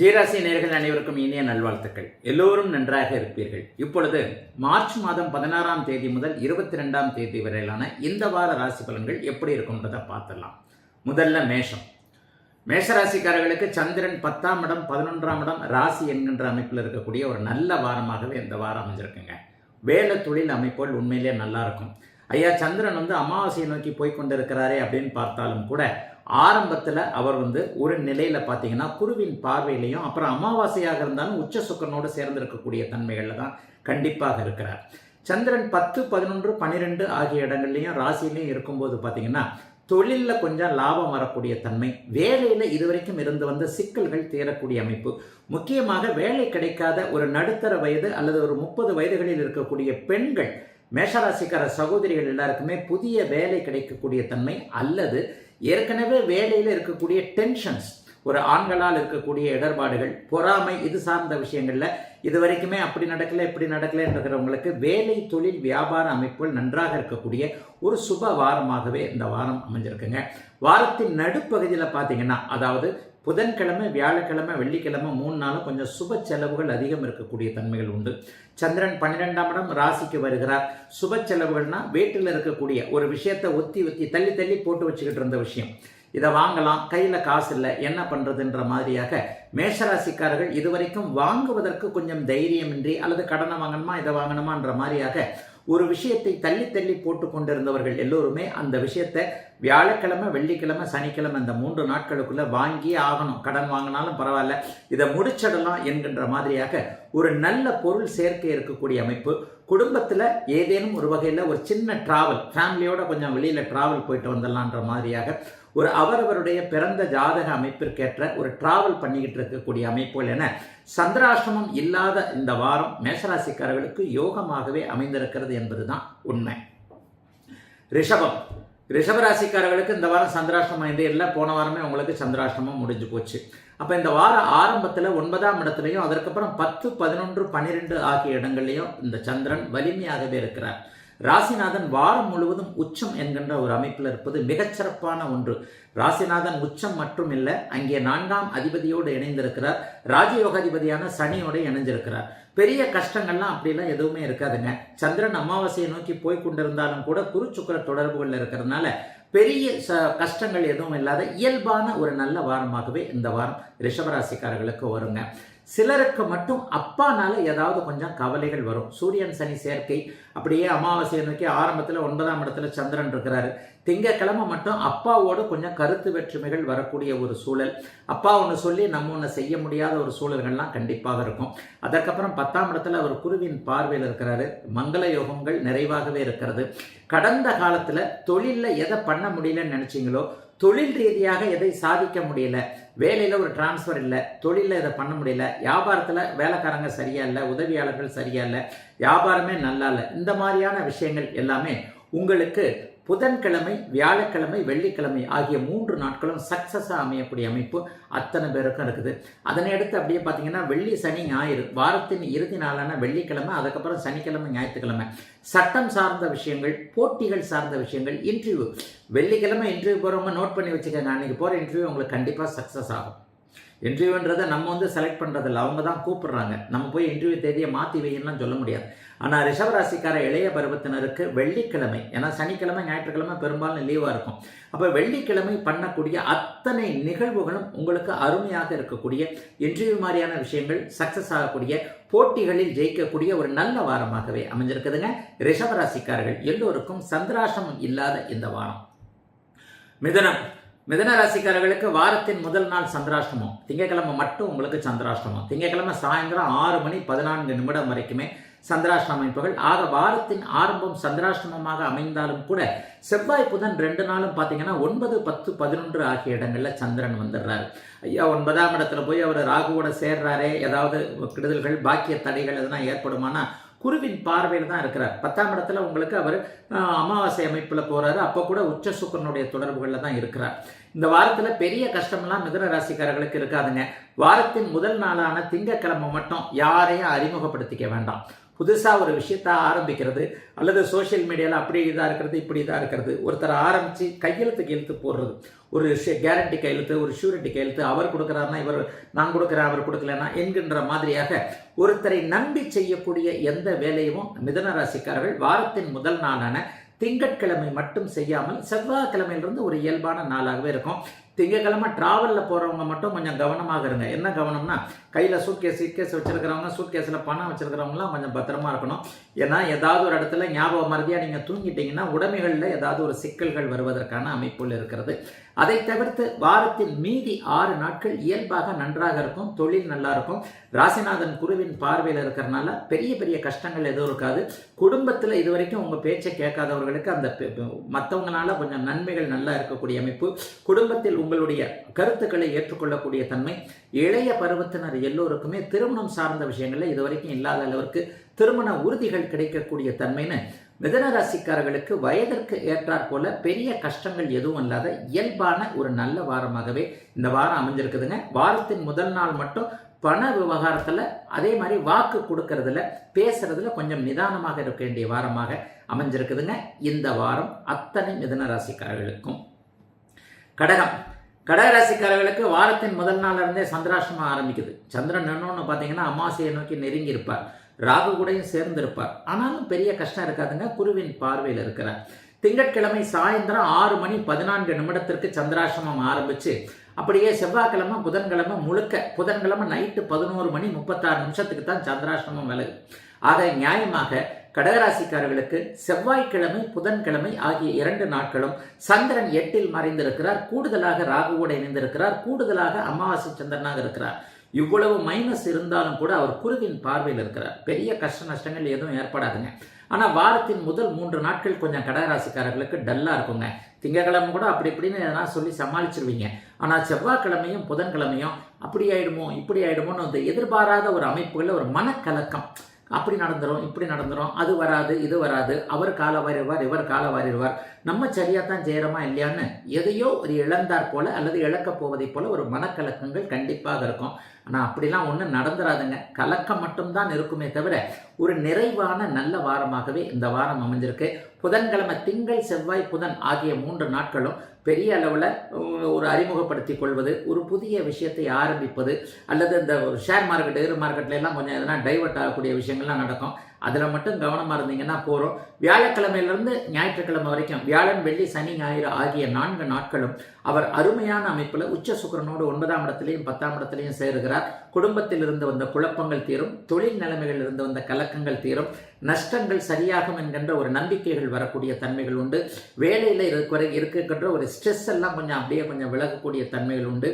ஜீராசி நேயர்கள் அனைவருக்கும் இனிய நல்வாழ்த்துக்கள். எல்லோரும் நன்றாக இருப்பீர்கள். இப்பொழுது மார்ச் மாதம் 16ஆம் தேதி முதல் 22ஆம் தேதி வரையிலான இந்த வார ராசி பலன்கள் எப்படி இருக்கும்ன்றதை பார்த்துடலாம். முதல்ல மேஷம். மேஷராசிக்காரர்களுக்கு சந்திரன் 10ஆம் இடம் 11ஆம் இடம் ராசி என்கின்ற அமைப்பில் இருக்கக்கூடிய ஒரு நல்ல வாரமாகவே இந்த வாரம் அமைஞ்சிருக்குங்க. வேலை தொழில் அமைப்புகள் உண்மையிலேயே நல்லா இருக்கும். ஐயா, சந்திரன் அமாவாசையை நோக்கி போய்கொண்டிருக்கிறாரே அப்படின்னு பார்த்தாலும் கூட ஆரம்பத்தில் அவர் ஒரு நிலையில் பார்த்தீங்கன்னா குருவின் பார்வையிலையும் அப்புறம் அமாவாசையாக இருந்தாலும் உச்ச சுக்கரனோடு சேர்ந்திருக்கக்கூடிய தன்மைகளில் தான் கண்டிப்பாக இருக்கிறார். சந்திரன் 10, 11, 12 ஆகிய இடங்கள்லையும் ராசியிலையும் இருக்கும்போது பார்த்தீங்கன்னா தொழிலில் கொஞ்சம் லாபம் வரக்கூடிய தன்மை, வேலையில் இதுவரைக்கும் இருந்து வந்த சிக்கல்கள் தீரக்கூடிய அமைப்பு, முக்கியமாக வேலை கிடைக்காத ஒரு நடுத்தர வயது அல்லது ஒரு 30 வயதுகளில் இருக்கக்கூடிய பெண்கள் மேஷராசிக்கார சகோதரிகள் எல்லாருக்குமே புதிய வேலை கிடைக்கக்கூடிய தன்மை அல்லது ஏற்கனவே வேலையில் இருக்கக்கூடிய டென்ஷன்ஸ், ஒரு ஆண்களால் இருக்கக்கூடிய இடர்பாடுகள், பொறாமை, இது சார்ந்த விஷயங்கள்ல இது வரைக்குமே அப்படி நடக்கல இப்படி நடக்கலன்றவங்களுக்கு வேலை தொழில் வியாபார அமைப்புகள் நன்றாக இருக்கக்கூடிய ஒரு சுப வாரமாகவே இந்த வாரம் அமைஞ்சிருக்குங்க. வாரத்தின் நடுப்பகுதியில் பார்த்தீங்கன்னா, அதாவது புதன்கிழமை, வியாழக்கிழமை, வெள்ளிக்கிழமை 3 நாளும் கொஞ்சம் சுப செலவுகள் அதிகம் இருக்கக்கூடிய தன்மைகள் உண்டு. சந்திரன் 12ஆம் இடம் ராசிக்கு வருகிறார். சுப செலவுகள்னா வீட்டில் இருக்கக்கூடிய ஒரு விஷயத்தை ஒத்தி தள்ளி தள்ளி போட்டு வச்சுக்கிட்டு இருந்த விஷயம், இதை வாங்கலாம், கையில் காசு இல்லை, என்ன பண்ணுறதுன்ற மாதிரியாக மேஷராசிக்காரர்கள் இதுவரைக்கும் வாங்குவதற்கு கொஞ்சம் தைரியமின்றி அல்லது கடனை வாங்கணுமா இதை வாங்கணுமான்ற மாதிரியாக ஒரு விஷயத்தை தள்ளி தள்ளி போட்டு கொண்டிருந்தவர்கள் எல்லோருமே அந்த விஷயத்தை வியாழக்கிழமை, வெள்ளிக்கிழமை, சனிக்கிழமை இந்த 3 நாட்களுக்குள்ள வாங்கியே ஆகணும், கடன் வாங்கினாலும் பரவாயில்ல, இதை முடிச்சிடலாம் என்கின்ற மாதிரியாக ஒரு நல்ல பொருள் சேர்க்கை இருக்கக்கூடிய அமைப்பு. குடும்பத்தில் ஏதேனும் ஒரு வகையில் ஒரு சின்ன டிராவல், ஃபேமிலியோட கொஞ்சம் வெளியில் டிராவல் போயிட்டு வந்துடலான்ற மாதிரியாக ஒரு அவரவருடைய பிறந்த ஜாதக அமைப்பிற்கேற்ற ஒரு டிராவல் பண்ணிக்கிட்டு இருக்கக்கூடிய அமைப்புகள் என சந்திராஷ்டமம் இல்லாத இந்த வாரம் மேஷராசிக்காரர்களுக்கு யோகமாகவே அமைந்திருக்கிறது என்பதுதான் உண்மை. ரிஷபம். ரிஷபராசிக்காரர்களுக்கு இந்த வாரம் சந்திராஷ்டமம் இல்லை, போன வாரமே உங்களுக்கு சந்திராஷ்டமம் முடிஞ்சு போச்சு. அப்போ இந்த வார ஆரம்பத்தில் 9ஆம் இடத்துலையும் அதற்கப்புறம் 10, 11, 12 ஆகிய இடங்கள்லையும் இந்த சந்திரன் வலிமையாகவே இருக்கிறார். ராசிநாதன் வாரம் முழுவதும் உச்சம் என்கின்ற ஒரு அமைப்பில் இருப்பது மிகச்சிறப்பான ஒன்று. ராசிநாதன் உச்சம் மட்டும் இல்லை, அங்கே 4ஆம் அதிபதியோடு இணைந்திருக்கிறார். ராஜயோகாதிபதியான சனியோடு இணைஞ்சிருக்கிறார். பெரிய கஷ்டங்கள்லாம் அப்படிலாம் எதுவுமே இருக்காதுங்க. சந்திரன் அமாவாசையை நோக்கி போய் கொண்டிருந்தாலும் கூட குரு சுக்கிர தொடர்புகள் இருக்கிறதுனால பெரிய கஷ்டங்கள் எதுவும் இல்லாத இயல்பான ஒரு நல்ல வாரமாகவே இந்த வாரம் ரிஷபராசிக்காரர்களுக்கு வருங்க. சிலருக்கு மட்டும் அப்பானால ஏதாவது கொஞ்சம் கவலைகள் வரும். சூரியன் சனி சேர்க்கை அப்படியே அமாவாசையை நோக்கி ஆரம்பத்தில் 9ஆம் இடத்துல சந்திரன் இருக்கிறாரு. திங்கக்கிழமை மட்டும் அப்பாவோடு கொஞ்சம் கருத்து வேற்றுமைகள் வரக்கூடிய ஒரு சூழல், அப்பா ஒன்று சொல்லி நம்ம ஒன்று செய்ய முடியாத ஒரு சூழல்கள்லாம் கண்டிப்பாக இருக்கும். அதற்கப்புறம் 10ஆம் இடத்துல அவர் குருவின் பார்வையில் இருக்கிறாரு. மங்கள யோகங்கள் நிறைவாகவே இருக்கிறது. கடந்த காலத்தில் தொழிலில் எதை பண்ண முடியலன்னு நினைச்சிங்களோ, தொழில் ரீதியாக எதை சாதிக்க முடியல, வேலையில் ஒரு டிரான்ஸ்ஃபர் இல்லை, தொழிலில் இதை பண்ண முடியல, வியாபாரத்தில் வேலைக்காரங்க சரியா இல்லை, உதவியாளர்கள் சரியா இல்லை, வியாபாரமே நல்லா இல்லை, இந்த மாதிரியான விஷயங்கள் எல்லாமே உங்களுக்கு புதன்கிழமை, வியாழக்கிழமை, வெள்ளிக்கிழமை ஆகிய 3 நாட்களும் சக்சஸாக அமையக்கூடிய அமைப்பு அத்தனை பேருக்கும் இருக்குது. அதனை அடுத்து அப்படியே பார்த்தீங்கன்னா வெள்ளி, சனி, ஞாயிறு வாரத்தின் இறுதி நாளான வெள்ளிக்கிழமை, அதுக்கப்புறம் சனிக்கிழமை, ஞாயிற்றுக்கிழமை சட்டம் சார்ந்த விஷயங்கள், போட்டிகள் சார்ந்த விஷயங்கள், இன்டர்வியூ. வெள்ளிக்கிழமை இன்டர்வியூ போகிறவங்க நோட் பண்ணி வச்சுக்கோங்க, அன்றைக்கி போகிற இன்டர்வியூ உங்களுக்கு கண்டிப்பாக சக்ஸஸ் ஆகும். இன்டர்வியூன்றதை நம்ம செலக்ட் பண்ணுறதில்ல, அவங்க தான் கூப்பிடுறாங்க. நம்ம போய் இன்டர்வியூ தேதியை மாற்றி வையலாம் சொல்ல முடியாது. ஆனால் ரிஷபராசிக்கார இளைய பருவத்தினருக்கு வெள்ளிக்கிழமை, ஏன்னா சனிக்கிழமை, ஞாயிற்றுக்கிழமை பெரும்பாலும் லீவாக இருக்கும். அப்போ வெள்ளிக்கிழமை பண்ணக்கூடிய அத்தனை நிகழ்வுகளும் உங்களுக்கு அருமையாக இருக்கக்கூடிய இன்டர்வியூ மாதிரியான விஷயங்கள் சக்ஸஸ் ஆகக்கூடிய, போட்டிகளில் ஜெயிக்கக்கூடிய ஒரு நல்ல வாரமாகவே அமைஞ்சிருக்குதுங்க. ரிஷபராசிக்காரர்கள் எல்லோருக்கும் சந்திராஷ்டமம் இல்லாத இந்த வாரம். மிதுனம். மிதுன ராசிக்காரர்களுக்கு வாரத்தின் முதல் நாள் சந்திராஷ்டமம். திங்கக்கிழமை மட்டும் உங்களுக்கு சந்திராஷ்டமம். திங்கக்கிழமை சாயந்தரம் 6:14 வரைக்குமே சந்திராஷ்டம அமைப்புகள். ஆக வாரத்தின் ஆரம்பம் சந்திராஷ்டமமாக அமைந்தாலும் கூட செவ்வாய் புதன் 2 நாளும் பார்த்தீங்கன்னா 9, 10, 11 ஆகிய இடங்களில் சந்திரன் வந்துடுறாரு. ஐயா, 9ஆம் இடத்துல போய் அவர் ராகுவோட சேர்றாரே, ஏதாவது கெடுதல்கள், பாக்கிய தடைகள் எதனா ஏற்படுமானா குருவின் பார்வையில் தான் இருக்கிறார். 10ஆம் இடத்துல உங்களுக்கு அவர் அமாவாசை அமைப்பில் போகிறாரு. அப்போ கூட உச்ச சுக்கிரனுடைய தொடர்புகளில் தான் இருக்கிறார். இந்த வாரத்தில் பெரிய கஷ்டமெல்லாம் மிதுன ராசிக்காரர்களுக்கு இருக்காதுங்க. வாரத்தின் முதல் நாளான திங்கக்கிழமை மட்டும் யாரையும் அறிமுகப்படுத்திக்க வேண்டாம். புதுசாக ஒரு விஷயத்தை ஆரம்பிக்கிறது, அல்லது சோஷியல் மீடியாவில் அப்படி இதாக இருக்கிறது இப்படி இதாக இருக்கிறது, ஒருத்தர் ஆரம்பித்து கையெழுத்து போடுறது, ஒரு கேரண்டி கையெழுத்து, ஒரு ஷூரிட்டி கையெழுத்து, அவர் கொடுக்குறாருன்னா இவர் நான் கொடுக்குறேன், அவர் கொடுக்கலன்னா என்கின்ற மாதிரியாக ஒருத்தரை நம்பி செய்யக்கூடிய எந்த வேலையும் மிதுன ராசிக்காரர்கள் வாரத்தின் முதல் நாளான திங்கட்கிழமை மட்டும் செய்யாமல் செவ்வாய்க்கிழமையிலிருந்து ஒரு இயல்பான நாளாகவே இருக்கும். திங்கக்கிழமை டிராவலில் போகிறவங்க மட்டும் கொஞ்சம் கவனமாக இருங்க. என்ன கவனம்னா, கையில் சூட்கேஸ் வச்சுருக்கிறவங்க, சூட்கேஸில் பணம் வச்சுருக்கிறவங்களாம் கொஞ்சம் பத்திரமா இருக்கணும். ஏன்னா ஏதாவது ஒரு இடத்துல ஞாபக மறதியாக நீங்கள் தூங்கிட்டீங்கன்னா உடைமைகளில் ஏதாவது ஒரு சிக்கல்கள் வருவதற்கான அமைப்புகள் இருக்கிறது. அதை தவிர்த்து வாரத்தின் மீதி 6 நாட்கள் இயல்பாக நன்றாக இருக்கும், தொழில் நல்லா இருக்கும். ராசிநாதன் குருவின் பார்வையில் இருக்கிறனால பெரிய பெரிய கஷ்டங்கள் எதுவும் இருக்காது. குடும்பத்தில் இதுவரைக்கும் உங்கள் பேச்சை கேட்காதவர்களுக்கு அந்த மற்றவங்களால கொஞ்சம் நன்மைகள் நல்லா இருக்கக்கூடிய அமைப்பு. குடும்பத்தில் உங்களுடைய கருத்துக்களை ஏற்றுக்கொள்ளக்கூடிய தன்மை. இளைய பருவத்தினர் எல்லோருக்குமே திருமணம் சார்ந்த விஷயங்களில் இதுவரைக்கும் இல்லாத அளவிற்கு திருமண உறுதிகள் கிடைக்கக்கூடிய தன்மைன்னு மிதுன ராசிக்காரர்களுக்கு வயதிற்கு ஏற்றாற் போல பெரிய கஷ்டங்கள் எதுவும் இல்லாத இயல்பான ஒரு நல்ல வாரமாகவே இந்த வாரம் அமைஞ்சிருக்குதுங்க. வாரத்தின் முதல் நாள் மட்டும் பண விவகாரத்தில் அதே மாதிரி வாக்கு கொடுக்கறதுல பேசுறதுல கொஞ்சம் நிதானமாக இருக்க வேண்டிய வாரமாக அமைஞ்சிருக்குதுங்க இந்த வாரம் அத்தனை மிதுன ராசிக்காரர்களுக்கும். கடகராசிக்காரர்களுக்கு வாரத்தின் முதல் நாள்ல இருந்தே சந்திராஷ்டமம் ஆரம்பிக்குது. சந்திரன் என்னன்னு பார்த்தீங்கன்னா அமாவாசையை நோக்கி நெருங்கி இருப்பார், ராகு கூடயும் சேர்ந்து இருப்பார். ஆனாலும் பெரிய கஷ்டம் இருக்காதுங்க, குருவின் பார்வையில் இருக்கிறார். திங்கட்கிழமை சாயந்தரம் 6:14 சந்திராஷ்டமம் ஆரம்பிச்சு அப்படியே செவ்வாய்க்கிழமை புதன்கிழமை முழுக்க, புதன்கிழமை நைட்டு 11:36 தான் சந்திராஷ்டமம் விலகு. ஆக நியாயமாக கடகராசிக்காரர்களுக்கு செவ்வாய்க்கிழமை புதன்கிழமை ஆகிய 2 நாட்களும் சந்திரன் 8 மறைந்திருக்கிறார், கூடுதலாக ராகுவோடு இணைந்திருக்கிறார், கூடுதலாக அமாவாசை சந்திரனாக இருக்கிறார். இவ்வளவு மைனஸ் இருந்தாலும் கூட அவர் குருவின் பார்வையில் இருக்கிறார். பெரிய கஷ்ட நஷ்டங்கள் எதுவும் ஏற்படாதுங்க. ஆனால் வாரத்தின் முதல் 3 நாட்கள் கொஞ்சம் கடகராசிக்காரர்களுக்கு டல்லாக இருக்குங்க. திங்கக்கிழமை கூட அப்படி இப்படின்னு எதனா சொல்லி சமாளிச்சிருவீங்க. ஆனால் செவ்வாய்க்கிழமையும் புதன்கிழமையும் அப்படி ஆயிடுமோ இப்படி ஆயிடுமோன்னு வந்து எதிர்பாராத ஒரு அமைப்புகளில் ஒரு மனக்கலக்கம். அப்படி நடந்துரும் இப்படி நடந்துரும், அது வராது இது வராது, அவர் கால வாரிடுவார் இவர் கால வாரிடுவார், நம்ம சரியாக தான் செய்கிறோமா இல்லையான்னு எதையோ ஒரு இழந்தார் போல அல்லது இழக்கப் போவதை போல ஒரு மனக்கலக்கங்கள் கண்டிப்பாக இருக்கும். ஆனால் அப்படிலாம் ஒன்றும் நடந்துடாதுங்க. கலக்கம் மட்டும்தான் இருக்குமே தவிர ஒரு நிறைவான நல்ல வாரமாகவே இந்த வாரம் அமைஞ்சிருக்கு. புதன்கிழமை திங்கள் செவ்வாய் புதன் ஆகிய 3 நாட்களும் பெரிய அளவில் ஒரு அறிமுகப்படுத்தி கொள்வது, ஒரு புதிய விஷயத்தை ஆரம்பிப்பது, அல்லது இந்த ஷேர் மார்க்கெட்ல எல்லாம் கொஞ்சம் எதனா டைவர்ட் ஆகக்கூடிய விஷயங்கள்லாம் நடக்கும். அதில் மட்டும் கவனமாக இருந்தீங்கன்னா போகிறோம். வியாழக்கிழமையிலிருந்து ஞாயிற்றுக்கிழமை வரைக்கும், வியாழன் வெள்ளி சனி ஞாயிறு ஆகிய 4 நாட்களும் அவர் அருமையான அமைப்பில் உச்ச சுக்கிரனோடு 9ஆம் இடத்திலையும் 10ஆம் இடத்திலையும் சேருகிறார். குடும்பத்தில் இருந்து வந்த குழப்பங்கள் தீரும், தொழில் நிலைமைகளில் இருந்து வந்த கலக்கங்கள் தீரும், நஷ்டங்கள் சரியாகும் என்கின்ற ஒரு நம்பிக்கைகள் வரக்கூடிய தன்மைகள் உண்டு. வேலையில் இருக்கின்ற ஒரு ஸ்ட்ரெஸ் எல்லாம் கொஞ்சம் விலகக்கூடிய தன்மைகள் உண்டு.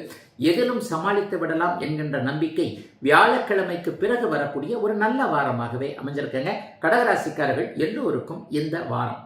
எதிலும் சமாளித்து விடலாம் என்கின்ற நம்பிக்கை வியாழக்கிழமைக்கு பிறகு வரக்கூடிய ஒரு நல்ல வாரமாகவே அமைஞ்சிருக்கங்க. கடகராசிக்காரர்கள் எல்லோருக்கும் இந்த வாரம்